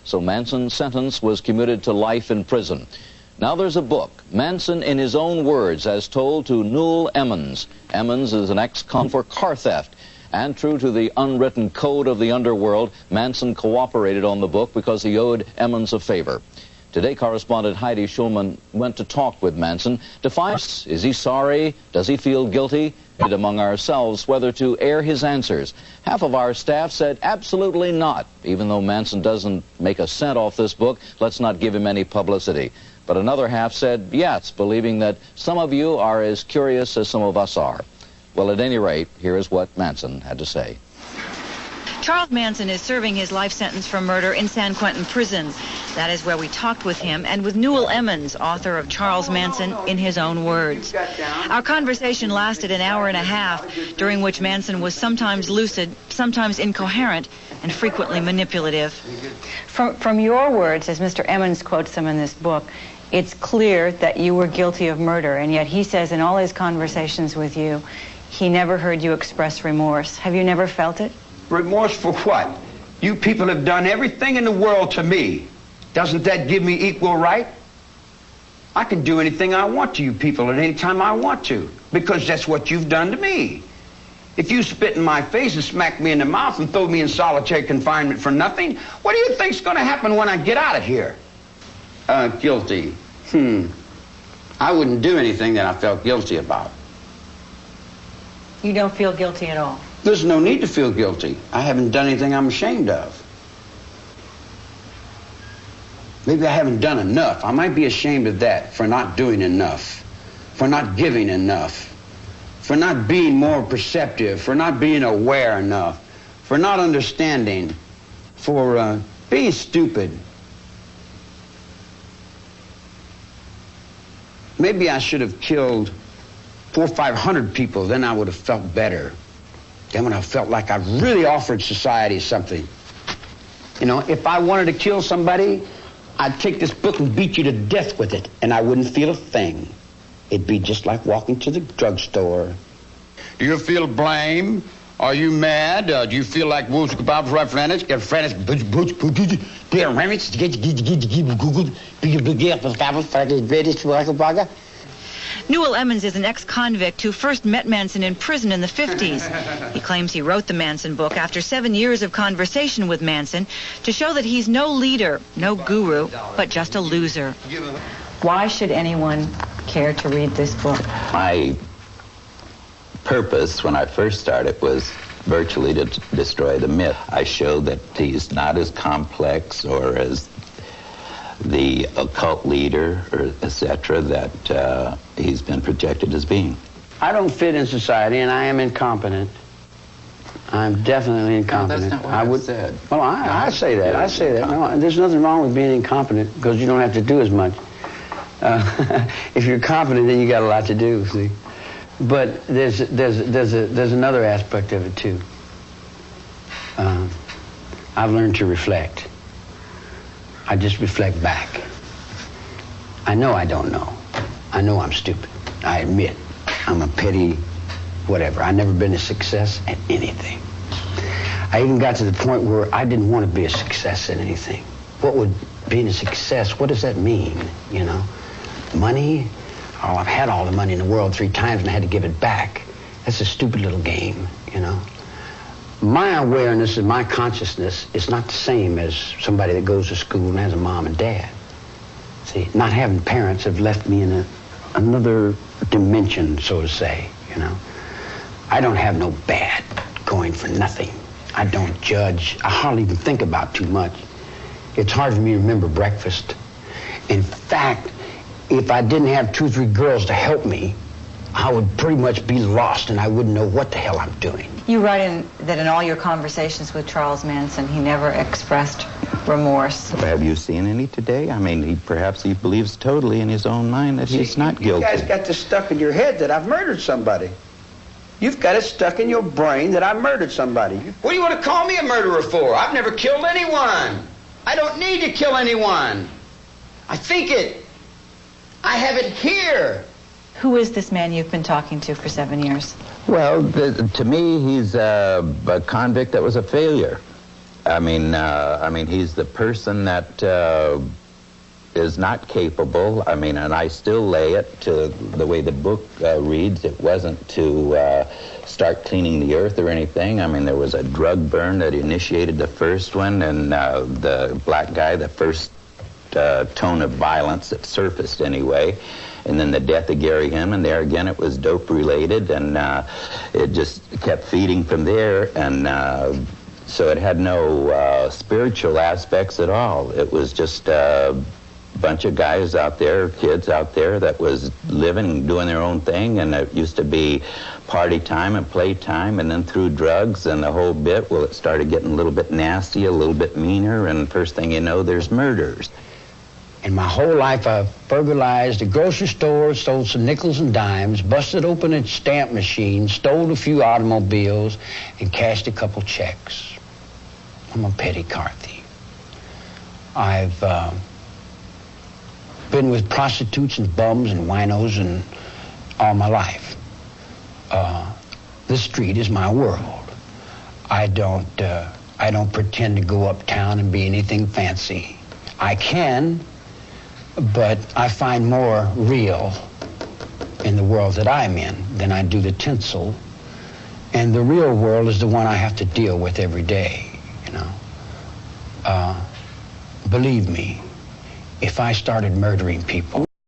so Manson's sentence was commuted to life in prison. Now there's a book, Manson in his own words, as told to Newell Emmons. Emmons is an ex-con for car theft. And true to the unwritten code of the underworld, Manson cooperated on the book because he owed Emmons a favor. Today, correspondent Heidi Schulman went to talk with Manson to find, is he sorry? Does he feel guilty? And among ourselves whether to air his answers. Half of our staff said absolutely not. Even though Manson doesn't make a cent off this book, let's not give him any publicity. But another half said yes, believing that some of you are as curious as some of us are. Well, at any rate, here is what Manson had to say. Charles Manson is serving his life sentence for murder in San Quentin prison. That is where we talked with him and with Newell Emmons, author of Charles Manson in his own words. Our conversation lasted an hour and a half, during which Manson was sometimes lucid, sometimes incoherent, and frequently manipulative. From your words, as Mr. Emmons quotes them in this book, it's clear that you were guilty of murder, and yet he says in all his conversations with you, he never heard you express remorse. Have you never felt it? Remorse for what? You people have done everything in the world to me. Doesn't that give me equal right? I can do anything I want to you people at any time I want to, because that's what you've done to me. If you spit in my face and smack me in the mouth and throw me in solitary confinement for nothing, what do you think's going to happen when I get out of here? Guilty. I wouldn't do anything that I felt guilty about. You don't feel guilty at all? There's no need to feel guilty. I haven't done anything I'm ashamed of. Maybe I haven't done enough. I might be ashamed of that, for not doing enough, for not giving enough, for not being more perceptive, for not being aware enough, for not understanding, for being stupid. Maybe I should have killed 400 or 500 people, then I would have felt better. Then when I felt like I really offered society something. You know, if I wanted to kill somebody, I'd take this book and beat you to death with it, and I wouldn't feel a thing. It'd be just like walking to the drugstore. Do you feel blame? Are you mad? Do you feel like Wolf's kebabs right French? Get French. Newell Emmons is an ex-convict who first met Manson in prison in the 50s. He claims he wrote the Manson book after 7 years of conversation with Manson to show that he's no leader, no guru, but just a loser. Why should anyone care to read this book? My purpose when I first started was virtually to destroy the myth. I showed that he's not as complex or as the occult leader, or etc., that he's been projected as being. I don't fit in society, and I am incompetent. I'm definitely incompetent. No, that's not what I said. Well, I say that. I say that. No, there's nothing wrong with being incompetent because you don't have to do as much. If you're competent, then you got a lot to do. See, but there's another aspect of it too. I've learned to reflect. I just reflect back. I know I don't know. I know I'm stupid. I admit I'm a petty whatever. I've never been a success at anything. I even got to the point where I didn't want to be a success at anything. What would being a success, what does that mean, you know? Money? Oh, I've had all the money in the world 3 times and I had to give it back. That's a stupid little game, you know? My awareness and my consciousness is not the same as somebody that goes to school and has a mom and dad. See, not having parents have left me in another dimension, so to say, you know. I don't have no bad going for nothing. I don't judge. I hardly even think about too much. It's hard for me to remember breakfast. In fact, if I didn't have 2 or 3 girls to help me, I would pretty much be lost and I wouldn't know what the hell I'm doing. You write that in all your conversations with Charles Manson, he never expressed remorse. Have you seen any today? I mean, perhaps he believes totally in his own mind that he's not guilty. You guys got this stuck in your head that I've murdered somebody. You've got it stuck in your brain that I murdered somebody. What do you want to call me a murderer for? I've never killed anyone. I don't need to kill anyone. I think it. I have it here. Who is this man you've been talking to for 7 years? Well, to me, he's a convict that was a failure. I mean, he's the person that is not capable. I mean, and I still lay it to the way the book reads. It wasn't to start cleaning the earth or anything. I mean, there was a drug burn that initiated the first one, and the black guy, the first tone of violence that surfaced anyway. And then the death of Gary Hinman, there again it was dope related, and it just kept feeding from there, and so it had no spiritual aspects at all. It was just a bunch of guys out there, kids out there that was living and doing their own thing, and it used to be party time and play time, and then through drugs and the whole bit, well, it started getting a little bit nasty, a little bit meaner, and first thing you know, there's murders. In my whole life, I've burglarized a grocery store, stole some nickels and dimes, busted open a stamp machine, stole a few automobiles, and cashed a couple checks. I'm a petty car thief. I've been with prostitutes and bums and winos and all my life. This street is my world. I don't pretend to go uptown and be anything fancy. I can, but I find more real in the world that I'm in than I do the tinsel. And the real world is the one I have to deal with every day, you know. Believe me, if I started murdering people,